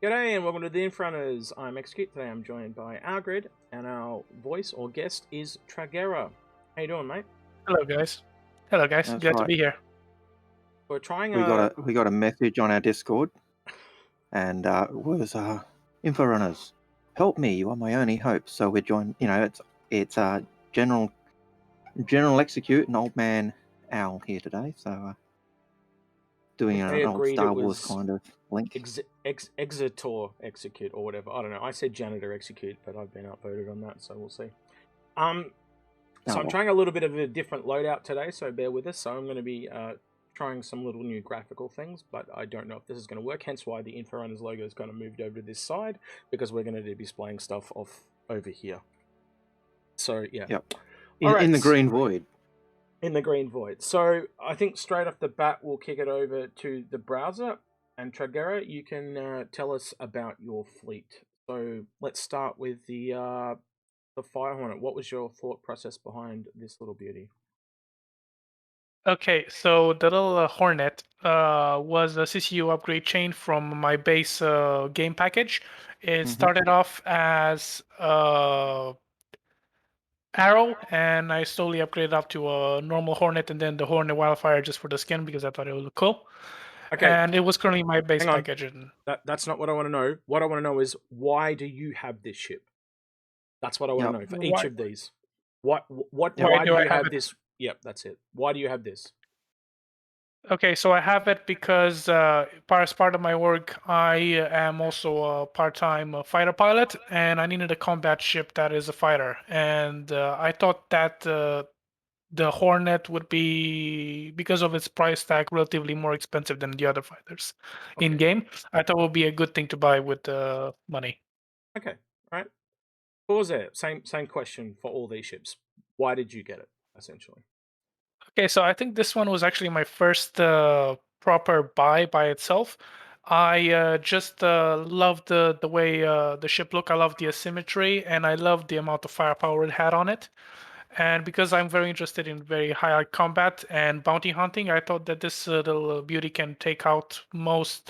G'day and welcome to the Inforunners. I'm Execute. Today I'm joined by Algared and our voice or guest is Traghera. How you doing, mate? Hello, guys. Hello, guys. That's Glad to right. be here. We're trying We got a message on our Discord, and it was Inforunners, help me! You are my only hope. So we're joined. You know, it's General Execute and Old Man Owl here today. So doing they an old agreed Star it Wars was kind of link. Exetor Execute or whatever. I don't know. I said Janitor Execute, but I've been outvoted on that, so we'll see. So I'm trying a little bit of a different loadout today, so bear with us. So I'm going to be trying some little new graphical things, but I don't know if this is going to work, hence why the Inforunners logo is kind of moved over to this side, because we're going to be displaying stuff off over here. So, yeah. Yep. In the green void. In the green void. So, I think straight off the bat, we'll kick it over to the browser. And Traghera, you can tell us about your fleet. So, let's start with the Fire Hornet. What was your thought process behind this little beauty? Okay, so the little Hornet was a CCU upgrade chain from my base game package. It started off as Arrow, and I slowly upgraded up to a normal Hornet, and then the Hornet Wildfire just for the skin because I thought it would look cool. Okay. And it was currently my base Hang on. package. And That's not what I want to know. What I want to know is, why do you have this ship? That's what I want to know for each of these. Why do you have this? Yep, that's it. Why do you have this? Okay, so I have it because as part of my work, I am also a part-time fighter pilot, and I needed a combat ship that is a fighter. And I thought that the Hornet would be, because of its price tag, relatively more expensive than the other fighters in game. I thought it would be a good thing to buy with money. Okay, all right. Pause there. Same question for all these ships. Why did you get it, essentially? Okay, so I think this one was actually my first proper buy by itself. I just loved the way the ship looked. I loved the asymmetry, and I loved the amount of firepower it had on it. And because I'm very interested in very high combat and bounty hunting, I thought that this little beauty can take out most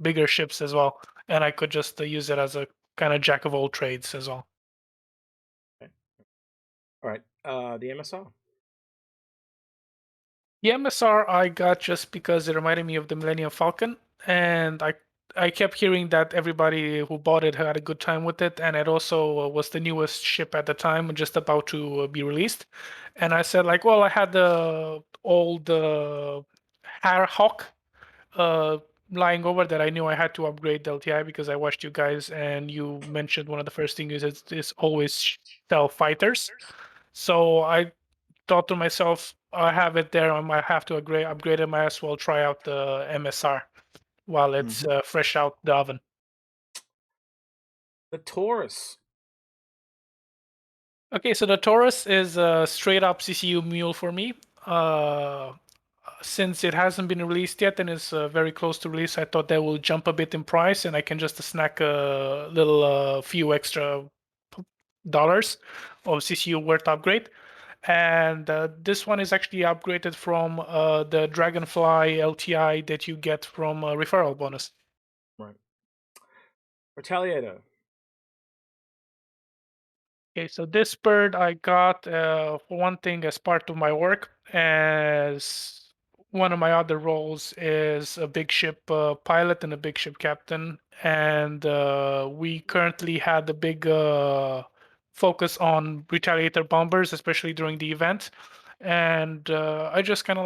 bigger ships as well. And I could just use it as a kind of jack of all trades as well. Okay. All right. The MSR. The MSR I got just because it reminded me of the Millennium Falcon, and I kept hearing that everybody who bought it had a good time with it, and it also was the newest ship at the time, just about to be released. And I said, like, well, I had the old Hawk lying over that I knew I had to upgrade the LTI because I watched you guys, and you mentioned one of the first things is always sell fighters. So I thought to myself, I have it there. I might have to upgrade it. Might as well try out the MSR while it's fresh out the oven. The Taurus. Okay, so the Taurus is a straight up CCU mule for me. Since it hasn't been released yet and is very close to release, I thought that will jump a bit in price and I can just snack a little few extra dollars of CCU worth upgrade. And this one is actually upgraded from the Dragonfly LTI that you get from a referral bonus. Right. Retaliator. Okay, so this bird I got for one thing as part of my work, as one of my other roles is a big ship pilot and a big ship captain, and we currently had a big focus on Retaliator bombers, especially during the event. And I just kind of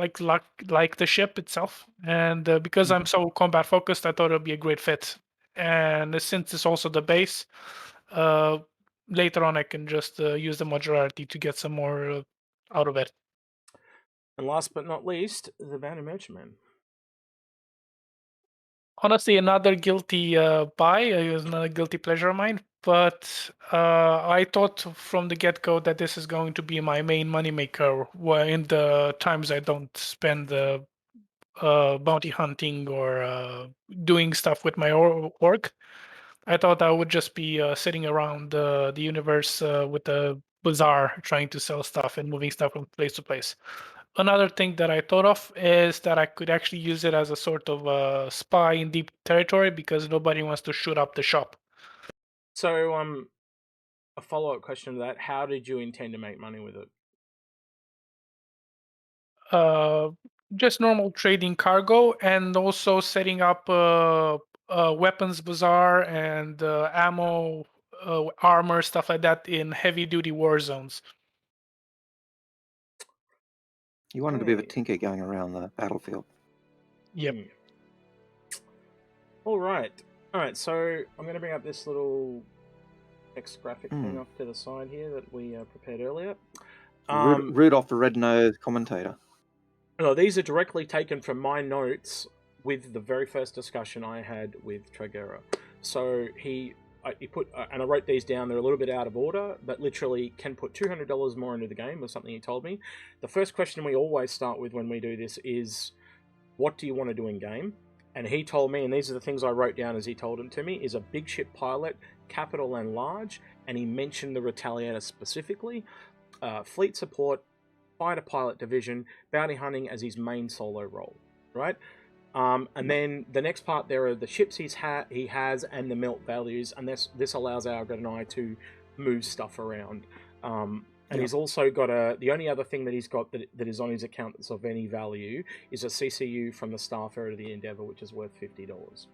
like the ship itself, and because I'm so combat focused, I thought it would be a great fit. And since it's also the base, later on I can just use the modularity to get some more out of it. And last but not least, the Bounty Merchantman. Honestly, another guilty buy. It was another guilty pleasure of mine. But I thought from the get-go that this is going to be my main moneymaker in the times I don't spend bounty hunting or doing stuff with my work. I thought I would just be sitting around the universe with a bazaar trying to sell stuff and moving stuff from place to place. another thing that I thought of is that I could actually use it as a sort of spy in deep territory because nobody wants to shoot up the shop. So, a follow-up question to that: how did you intend to make money with it? Just normal trading cargo and also setting up weapons bazaar and ammo, armor, stuff like that in heavy-duty war zones. You wanted a bit of a Okay. tinker going around the battlefield. Yep. All right. So I'm going to bring up this little text graphic thing off to the side here that we prepared earlier. Rudolph the Red-Nosed Commentator. No, these are directly taken from my notes with the very first discussion I had with Traghera. So he put, and I wrote these down, they're a little bit out of order, but literally can put $200 more into the game was something he told me. The first question we always start with when we do this is, what do you want to do in game? And he told me, and these are the things I wrote down as he told them to me, is a big ship pilot, capital and large, and he mentioned the Retaliator specifically, fleet support, fighter pilot division, bounty hunting as his main solo role, right? And then the next part there are the ships he has and the melt values, and this allows Algared and I to move stuff around. And he's also got the only other thing that he's got that is on his account that's of any value is a CCU from the Starfarer to the Endeavour, which is worth $50.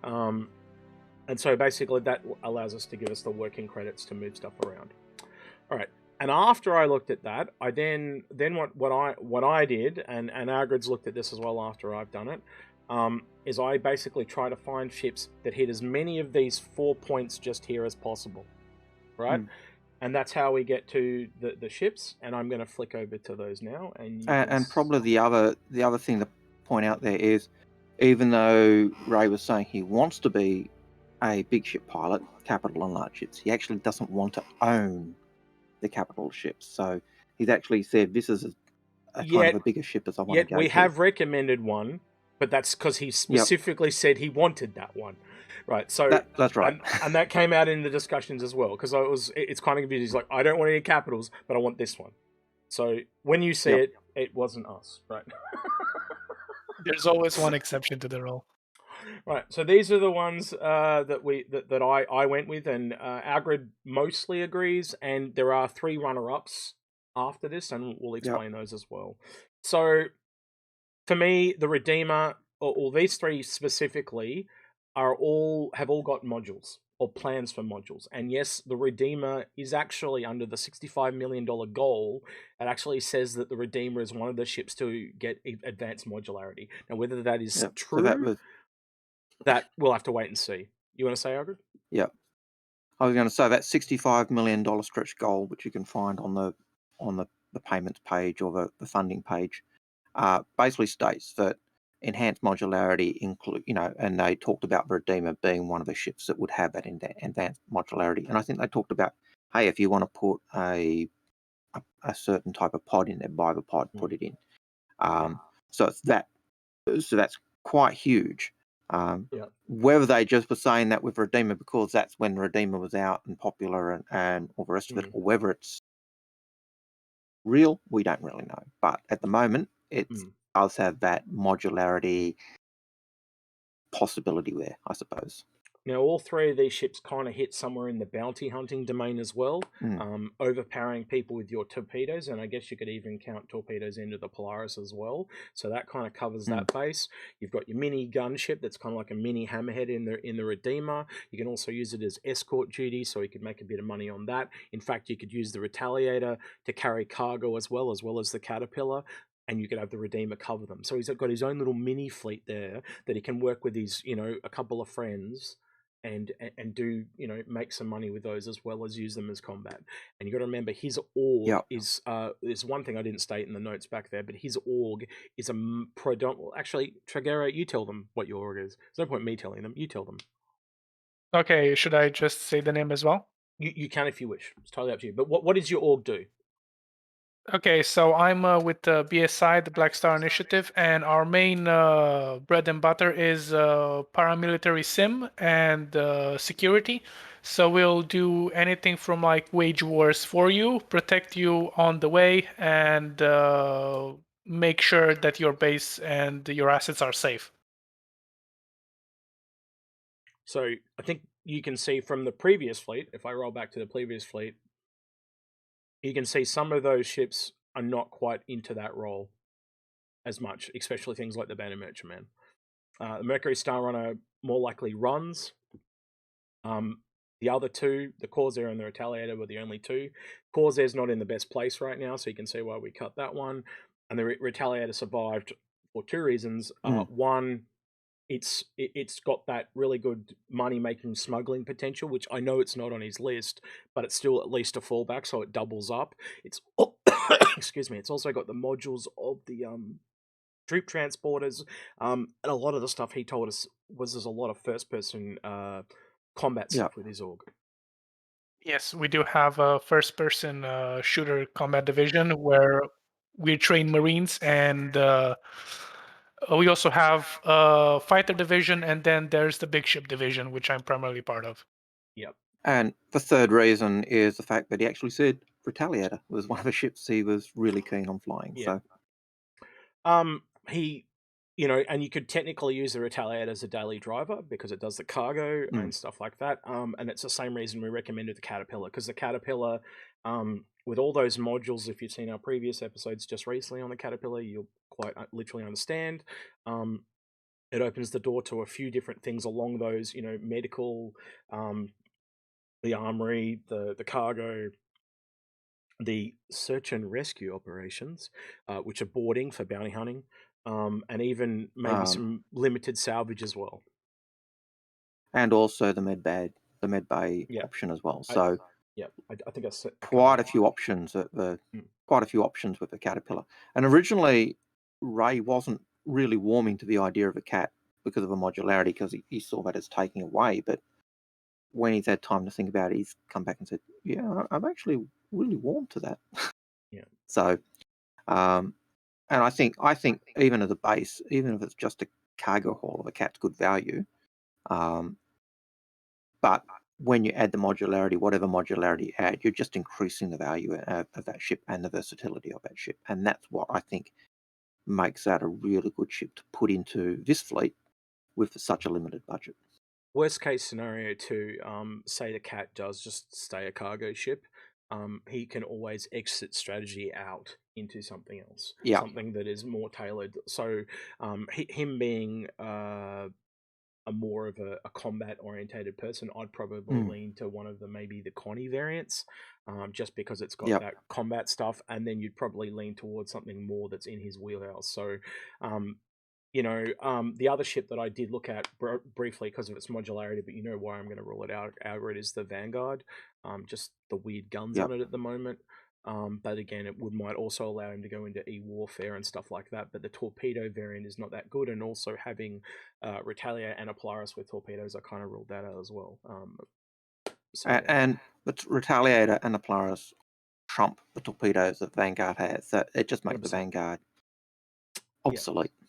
And so basically that allows us to give us the working credits to move stuff around. All right. And after I looked at that, I then what I did, and Algared's looked at this as well after I've done it, is I basically try to find ships that hit as many of these 4 points just here as possible, right? And that's how we get to the ships. And I'm going to flick over to those now. And probably the other thing to point out there is, even though Ray was saying he wants to be a big ship pilot, capital and large ships, he actually doesn't want to own the capital ships. So he's actually said this is a kind of a bigger ship as I want to go. We have recommended one, but that's because he specifically said he wanted that one. Right, so that's right, and that came out in the discussions as well, because it's kind of confusing. He's like, I don't want any capitals, but I want this one. So when you see it, it wasn't us, right? There's always one exception to the rule. Right, so these are the ones that I went with, and Algared mostly agrees, and there are 3 runner-ups after this, and we'll explain those as well. So for me, the Redeemer, or these 3 specifically, have all got modules or plans for modules. And yes, the Redeemer is actually under the $65 million goal. It actually says that the Redeemer is one of the ships to get advanced modularity. Now, whether that is true, so that we'll have to wait and see. You want to say, Algared? Yeah. I was going to say that $65 million stretch goal, which you can find on the payments page or the funding page, basically states that enhanced modularity include, and they talked about Redeemer being one of the ships that would have that advanced modularity. And I think they talked about, hey, if you want to put a certain type of pod in there, buy the pod, put it in. So it's that. So that's quite huge. Whether they just were saying that with Redeemer because that's when Redeemer was out and popular and all the rest of it, or whether it's real, we don't really know. But at the moment, it does have that modularity possibility there, I suppose. Now, all 3 of these ships kind of hit somewhere in the bounty hunting domain as well, overpowering people with your torpedoes, and I guess you could even count torpedoes into the Polaris as well. So that kind of covers that base. You've got your mini gunship that's kind of like a mini hammerhead in the Redeemer. You can also use it as escort duty, so you could make a bit of money on that. In fact, you could use the Retaliator to carry cargo as well as the Caterpillar. And you could have the Redeemer cover them. So he's got his own little mini fleet there that he can work with his, a couple of friends and do, make some money with those as well as use them as combat. And you got to remember his org is one thing I didn't state in the notes back there, but his org is a predominant. Actually, Traghera, you tell them what your org is. There's no point me telling them. You tell them. Okay, should I just say the name as well? You can if you wish. It's totally up to you. But what does your org do? Okay, so I'm with the BSI, the Black Star Initiative, and our main bread and butter is paramilitary sim and security. So we'll do anything from like wage wars for you, protect you on the way, and make sure that your base and your assets are safe. So I think you can see from the previous fleet, if I roll back to the previous fleet, you can see some of those ships are not quite into that role as much, especially things like the Bandit Merchantman. The Mercury Star Runner more likely runs. The other two, the Corsair and the Retaliator, were the only two. Corsair's not in the best place right now, so you can see why we cut that one. And the Retaliator survived for two reasons. One, it's got that really good money-making smuggling potential, which I know it's not on his list, but it's still at least a fallback, so it doubles up. It's excuse me. It's also got the modules of the troop transporters, and a lot of the stuff he told us was there's a lot of first-person combat stuff with his org. Yes, we do have a first-person shooter combat division where we train Marines, and we also have a fighter division, and then there's the big ship division, which I'm primarily part of. Yep. And the third reason is the fact that he actually said Retaliator was one of the ships he was really keen on flying. Yeah. So, he, and you could technically use the Retaliator as a daily driver because it does the cargo and stuff like that. And it's the same reason we recommended the Caterpillar, because the Caterpillar, with all those modules, if you've seen our previous episodes just recently on the Caterpillar, you'll quite literally understand. It opens the door to a few different things along those, medical, the armory, the cargo, the search and rescue operations, which are boarding for bounty hunting, and even maybe some limited salvage as well. And also the med bay option as well. So I think I said quite a few options with the Caterpillar. And originally, Ray wasn't really warming to the idea of a cat because of a modularity, because he saw that as taking away. But when he's had time to think about it, he's come back and said, "Yeah, I'm actually really warm to that." Yeah. So, and I think even at the base, even if it's just a cargo haul of a cat's good value, but when you add the modularity, whatever modularity you add, you're just increasing the value of that ship and the versatility of that ship. And that's what I think makes that a really good ship to put into this fleet with such a limited budget. Worst case scenario too, say the cat does just stay a cargo ship, he can always exit strategy out into something else, something that is more tailored. So him being a more of a combat orientated person, I'd probably lean to one of maybe the Connie variants, just because it's got that combat stuff, and then you'd probably lean towards something more that's in his wheelhouse. So the other ship that I did look at briefly because of its modularity, but why I'm going to rule it out, Algared, is the Vanguard. Just the weird guns on it at the moment. But again, it might also allow him to go into e-warfare and stuff like that. But the torpedo variant is not that good, and also having Retaliator and a Polaris with torpedoes, I kind of ruled that out as well. And the Retaliator and the Polaris trump the torpedoes that Vanguard has. So it just makes the Vanguard obsolete. Yeah.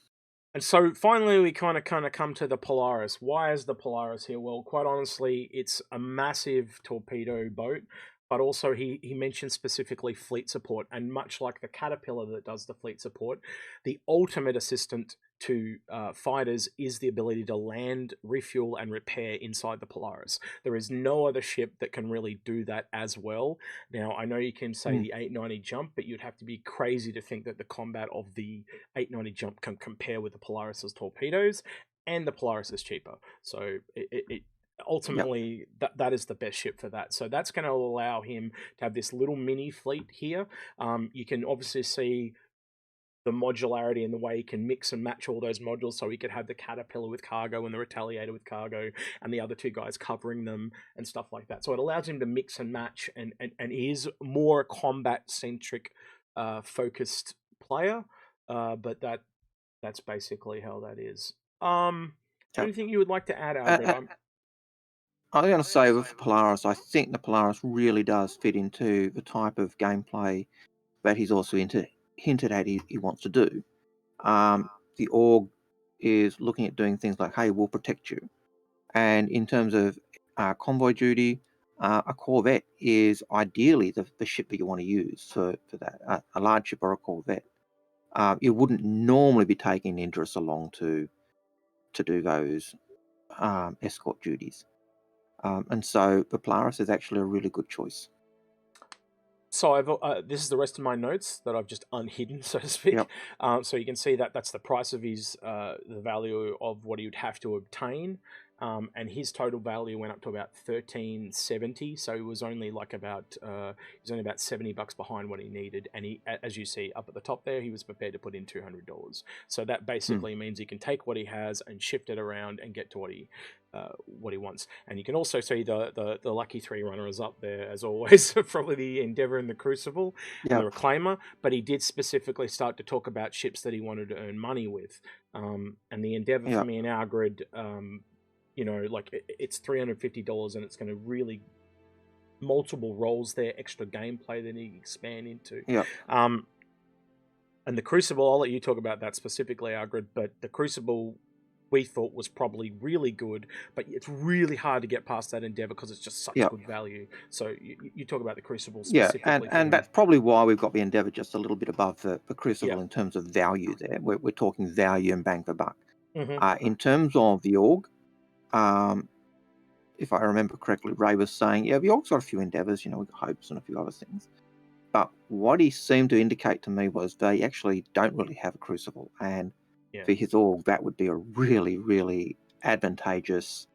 And so finally, we kind of come to the Polaris. Why is the Polaris here? Well, quite honestly, it's a massive torpedo boat, but also he mentioned specifically fleet support. And much like the Caterpillar that does the fleet support, the ultimate assistant to fighters is the ability to land, refuel, and repair inside the Polaris. There is no other ship that can really do that as well. Now, I know you can say the 890 jump, but you'd have to be crazy to think that the combat of the 890 jump can compare with the Polaris's torpedoes, and the Polaris is cheaper. So it ultimately that is the best ship for that. So that's going to allow him to have this little mini fleet here. You can obviously see the modularity and the way he can mix and match all those modules, so he could have the Caterpillar with cargo and the Retaliator with cargo and the other two guys covering them and stuff like that. So it allows him to mix and match, and he is more a combat-centric focused player, but that's basically how that is. Anything you would like to add, Alfred? I'm going to say with Polaris, I think the Polaris really does fit into the type of gameplay that he's also hinted at he wants to do. The org is looking at doing things like, hey, we'll protect you. And in terms of convoy duty, a corvette is ideally the ship that you want to use for that, a large ship or a corvette. You wouldn't normally be taking Indris along to do those escort duties. And so the Polaris is actually a really good choice. So this is the rest of my notes that I've just unhidden, so to speak. Yep. So you can see that that's the price of his, the value of what he would have to obtain. And his total value went up to about $1370. So he was only like about he's only about $70 behind what he needed. And he, as you see up at the top there, he was prepared to put in $200. So that basically means he can take what he has and shift it around and get to what he wants. And you can also see the lucky three runners up there, as always, probably the Endeavour and the Crucible and the Reclaimer. But he did specifically start to talk about ships that he wanted to earn money with. And the Endeavour for me in Algared, you know, like it's $350 and it's going to really multiple roles there, extra gameplay that he can expand into. And the Crucible, I'll let you talk about that specifically, Algared, but the Crucible we thought was probably really good, but it's really hard to get past that Endeavour because it's just such good value. So you talk about the Crucible specifically. And that's probably why we've got the Endeavour just a little bit above the Crucible in terms of value there. We're talking value and bang for buck. In terms of the Org, if I remember correctly, Ray was saying, the Org's got a few Endeavours, you know, with Hopes and a few other things. But what he seemed to indicate to me was they actually don't really have a Crucible. And for his Org, that would be a really, really advantageous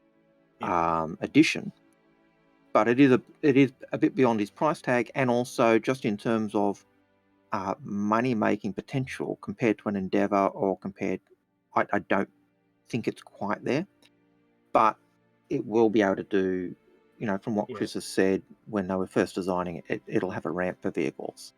addition. But it is a bit beyond his price tag, and also just in terms of money-making potential compared to an Endeavour or compared... I don't think it's quite there. But it will be able to do, you know, from what Chris has said, when they were first designing it, it'll have a ramp for vehicles.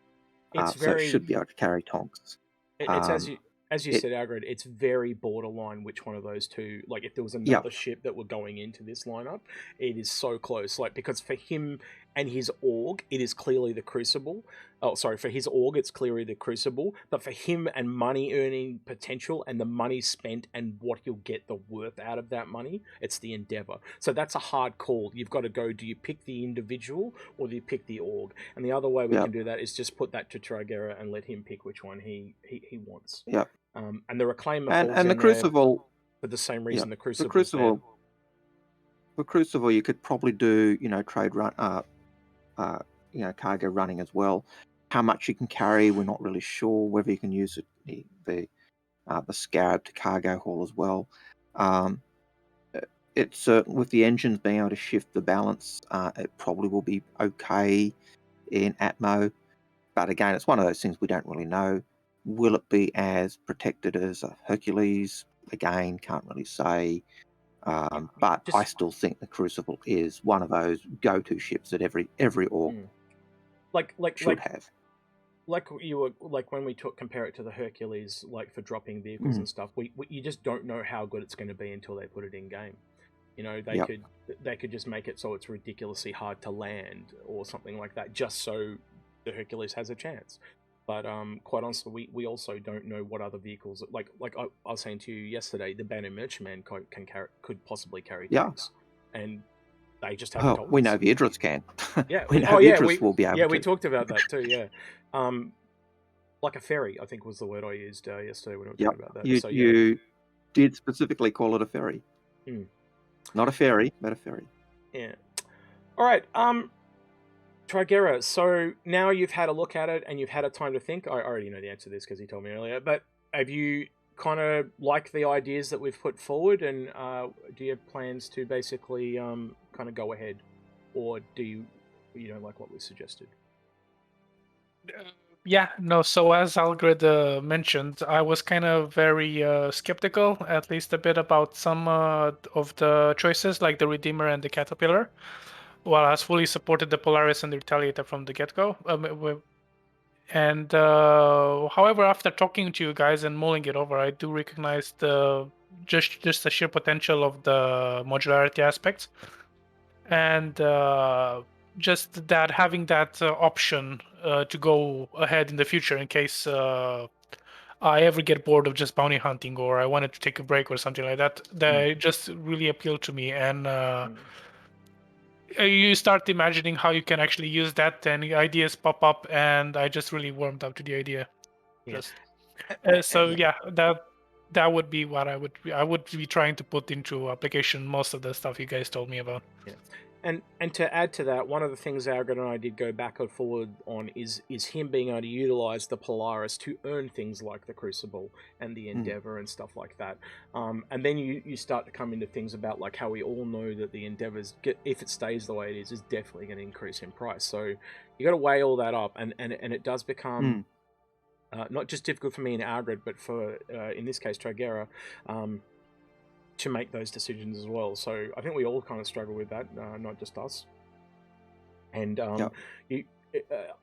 So it should be able to carry tonks. It's as you said, Algared, it's very borderline which one of those two. Like, if there was another ship that were going into this lineup, it is so close. Like, because for him and his Org, it is clearly the Crucible. Oh, sorry, for his Org, it's clearly the Crucible. But for him and money earning potential and the money spent and what he'll get the worth out of that money, it's the Endeavour. So that's a hard call. You've got to go, do you pick the individual or do you pick the Org? And the other way we can do that is just put that to Traghera and let him pick which one he wants. And the Reclaimer and the Crucible for the same reason the Crucible. The Crucible, you could probably do, you know, trade run, you know, cargo running as well. How much you can carry, we're not really sure. Whether you can use the Scarab to cargo haul as well. It's with the engines being able to shift the balance, it probably will be okay in Atmo. But again, it's one of those things we don't really know. Will it be as protected as a Hercules? Again, can't really say. But I still think the Crucible is one of those go-to ships that every Org should have. Like you were when we compare it to the Hercules, like for dropping vehicles and stuff. You just don't know how good it's going to be until they put it in game. You know, they could just make it so it's ridiculously hard to land or something like that, just so the Hercules has a chance. But quite honestly, we also don't know what other vehicles, like I was saying to you yesterday, the Banner Merchantman could possibly carry tanks, and they just haven't told us. We know the Idris can. We know the Idris will be able to. Yeah, we talked about that too. Yeah, like a ferry, I think was the word I used yesterday when we were talking about that. You did specifically call it a ferry. Not a ferry, but a ferry. Yeah. All right. Traghera, so now you've had a look at it and you've had a time to think. I already know the answer to this because you told me earlier, but have you kind of liked the ideas that we've put forward, and do you have plans to basically kind of go ahead, or do you don't like what we suggested? So as Algared mentioned, I was kind of very skeptical, at least a bit, about some of the choices, like the Redeemer and the Caterpillar. Well, I fully supported the Polaris and the Retaliator from the get-go. However, after talking to you guys and mulling it over, I do recognize just the sheer potential of the modularity aspects. And just that having that option to go ahead in the future in case I ever get bored of just bounty hunting, or I wanted to take a break or something like that, that just really appealed to me. And you start imagining how you can actually use that, and ideas pop up, and I just really warmed up to the idea. Yeah. Just so yeah, that would be what I would be trying to put into application. Most of the stuff you guys told me about. Yeah. And to add to that, one of the things Algared and I did go back and forward on is him being able to utilize the Polaris to earn things like the Crucible and the Endeavor and stuff like that. And then you start to come into things about like how we all know that the Endeavors, if it stays the way it is definitely going to increase in price. So you got to weigh all that up, and it does become not just difficult for me in Algared, but for in this case Traghera. To make those decisions as well. So I think we all kind of struggle with that, not just us. And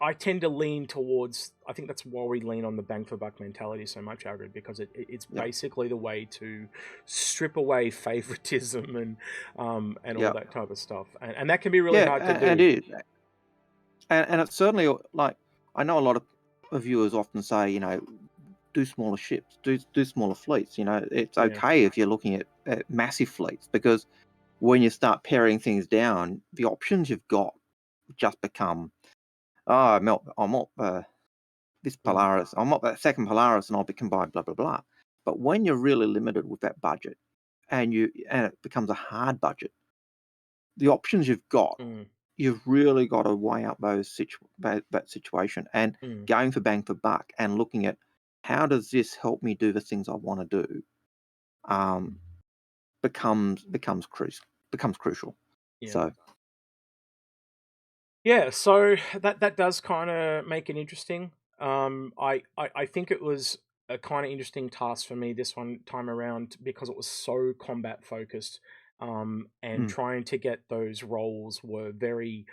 I tend to lean towards, I think that's why we lean on the bang for buck mentality so much, Algared, because it's basically the way to strip away favoritism and all that type of stuff. And that can be really hard to do. And it is. And it's certainly, like, I know a lot of viewers often say, you know, do smaller ships, do smaller fleets. You know, it's okay if you're looking at massive fleets, because when you start paring things down, the options you've got just become, I'm up this Polaris, I'm up that second Polaris, and I'll be combined, blah blah blah. But when you're really limited with that budget, and it becomes a hard budget, the options you've got, you've really got to weigh up that situation, and going for bang for buck and looking at how does this help me do the things I want to do, becomes crucial. So so that does kind of make it interesting. I think it was a kind of interesting task for me this one time around because it was so combat focused, and trying to get those roles were very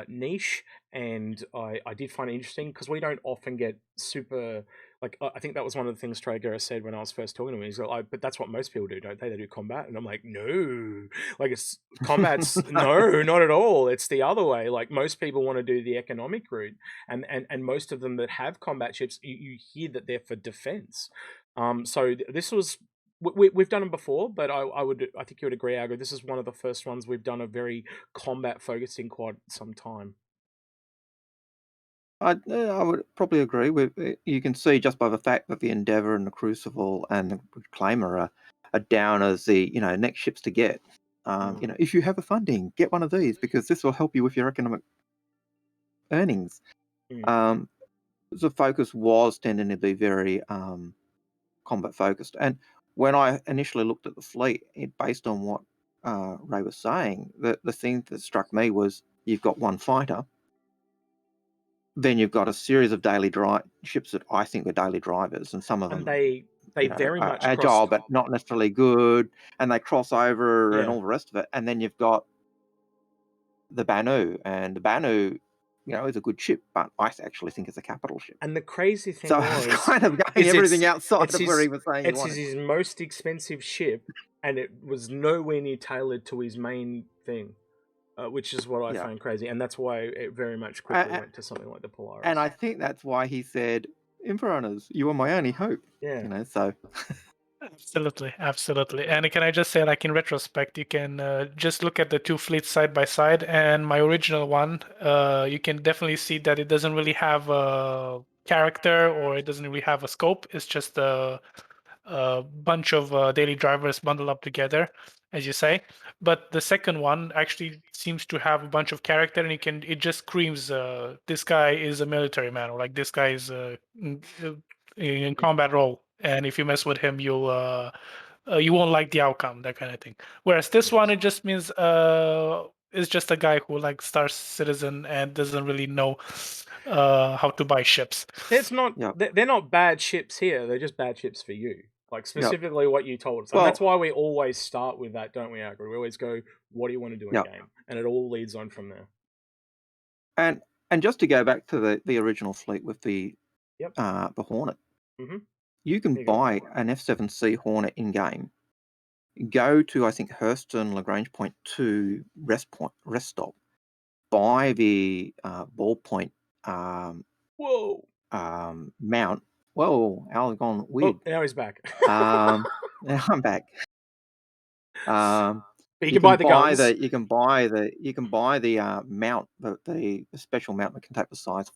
niche, and I did find it interesting because we don't often get super, like, I think that was one of the things Traghera said when I was first talking to him. He's like, but that's what most people do, don't they? They do combat. And I'm like, no, like, it's combat's no, not at all. It's the other way. Like, most people want to do the economic route, and most of them that have combat ships, you hear that they're for defense. So this was, we've done them before, but I think you would agree, Algared, this is one of the first ones we've done a very combat focused in quite some time. I would probably agree with. You can see just by the fact that the Endeavor and the Crucible and the Reclaimer are down as the next ships to get. If you have the funding, get one of these because this will help you with your economic earnings. The focus was tending to be very combat focused, and when I initially looked at the fleet, based on what Ray was saying, the thing that struck me was you've got one fighter. Then you've got a series of daily ships that I think are daily drivers, and some of them they very much agile, but not necessarily good, and they cross over and all the rest of it. And then you've got the Banu, and the Banu, is a good ship, but I actually think it's a capital ship. And the crazy thing was kind of going everything outside of where he was saying it's his most expensive ship, and it was nowhere near tailored to his main thing. Which is what I find crazy, and that's why it very much quickly went to something like the Polaris. And I think that's why he said, "Inforunners, you are my only hope." Yeah, so. Absolutely. And can I just say, like, in retrospect, you can just look at the two fleets side by side, and my original one, you can definitely see that it doesn't really have a character, or it doesn't really have a scope. It's just a bunch of daily drivers bundled up together, as you say. But the second one actually seems to have a bunch of character, and it just screams, this guy is a military man, or like this guy is in combat role, and if you mess with him, you won't like the outcome, that kind of thing. Whereas this one, it just means it's just a guy who like Star Citizen and doesn't really know how to buy ships. They're not bad ships here. They're just bad ships for you. Like, specifically what you told us. And that's why we always start with that, don't we, Algared? We always go, what do you want to do in game? And it all leads on from there. And just to go back to the original fleet with the Hornet, you can buy an F7C Hornet in game. Go to, I think, Hurston Lagrange Point 2 rest stop. Buy the ballpoint mount. Whoa, Al's gone weird. Oh, now he's back. Now I'm back. But you can buy the guns. You can buy the mount, the special mount that can take the size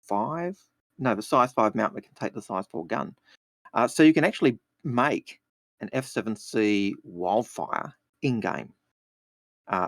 5. No, the size 5 mount that can take the size 4 gun. So you can actually make an F7C Wildfire in game.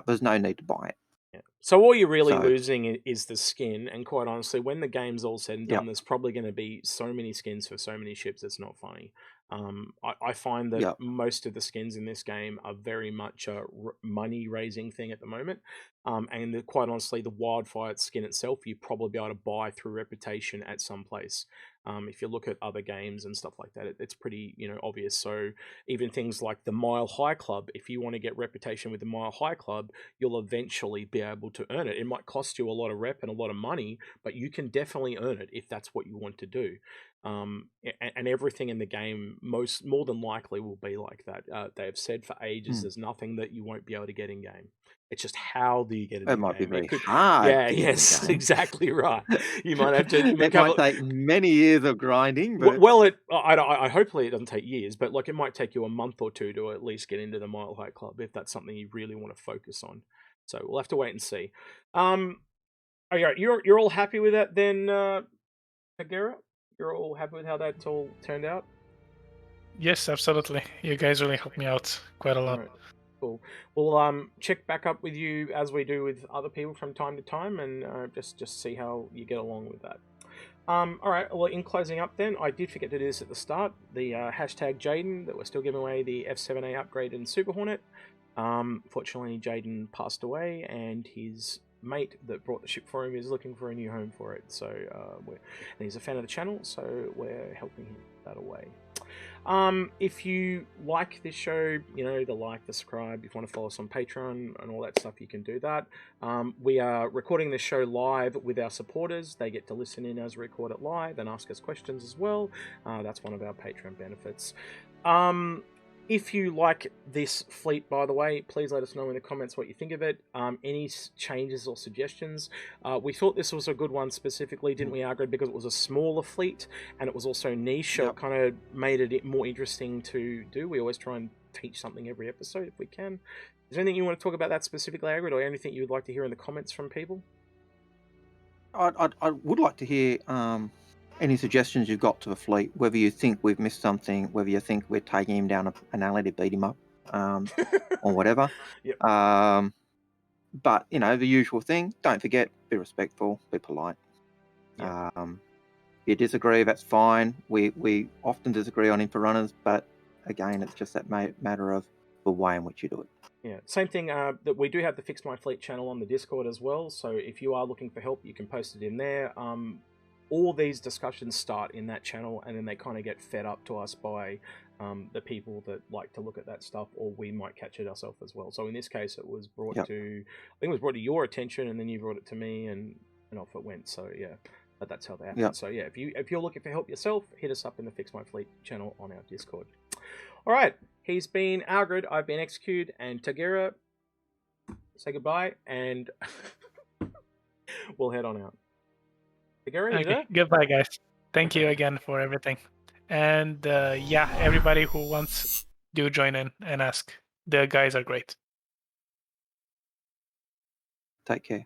There's no need to buy it. Yeah. So all you're really losing is the skin, and quite honestly, when the game's all said and done, there's probably going to be so many skins for so many ships. It's not funny. I find that most of the skins in this game are very much a money-raising thing at the moment. And quite honestly, the Wildfire skin itself, you probably be able to buy through reputation at some place. If you look at other games and stuff like that, it's pretty obvious. So even things like the Mile High Club, if you want to get reputation with the Mile High Club, you'll eventually be able to earn it. It might cost you a lot of rep and a lot of money, but you can definitely earn it if that's what you want to do. And everything in the game more than likely will be like that. They have said for ages there's nothing that you won't be able to get in game. It's just how do you get it in game? It might be very hard. Yeah, yes, exactly right. You might have to. It might take many years of grinding. But... Well, I hopefully it doesn't take years, but like it might take you a month or two to at least get into the Mile High Club if that's something you really want to focus on. So we'll have to wait and see. Okay, you're all happy with that then, Traghera? You're all happy with how that's all turned out? Yes, absolutely. You guys really helped me out quite a lot. Right. Cool. We'll check back up with you as we do with other people from time to time, and just see how you get along with that. All right. Well, in closing up, then I did forget to do this at the start. The hashtag Jaden that we're still giving away the F7A upgrade in Super Hornet. Fortunately, Jaden passed away, and his mate that brought the ship for him is looking for a new home for it. So and he's a fan of the channel, so we're helping him that away. If you like this show, the like, the subscribe, if you want to follow us on Patreon and all that stuff, you can do that. We are recording this show live with our supporters. They get to listen in as we record it live and ask us questions as well. That's one of our Patreon benefits. If you like this fleet, by the way, please let us know in the comments what you think of it. Any changes or suggestions. We thought this was a good one specifically, didn't we, Algared? Because it was a smaller fleet and it was also niche, so it kind of made it more interesting to do. We always try and teach something every episode if we can. Is there anything you want to talk about that specifically, Algared, or anything you would like to hear in the comments from people? I would like to hear any suggestions you've got to the fleet, whether you think we've missed something, whether you think we're taking him down an alley to beat him up, or whatever. Yep. But, the usual thing, don't forget, be respectful, be polite. Yep. If you disagree, that's fine. We often disagree on Inforunners, but again, it's just that matter of the way in which you do it. Yeah, same thing, that we do have the Fix My Fleet channel on the Discord as well, so if you are looking for help, you can post it in there. All these discussions start in that channel, and then they kind of get fed up to us by the people that like to look at that stuff, or we might catch it ourselves as well. So in this case, it was brought to, I think it was brought to your attention, and then you brought it to me, and off it went. So yeah, but that's how that happened. Yep. So yeah, if you're looking for help yourself, hit us up in the Fix My Fleet channel on our Discord. All right, he's been Algared, I've been Execute, and Traghera. Say goodbye, and we'll head on out. Okay, goodbye, guys. Thank you again for everything. And yeah, everybody who wants, do join in and ask. The guys are great. Take care.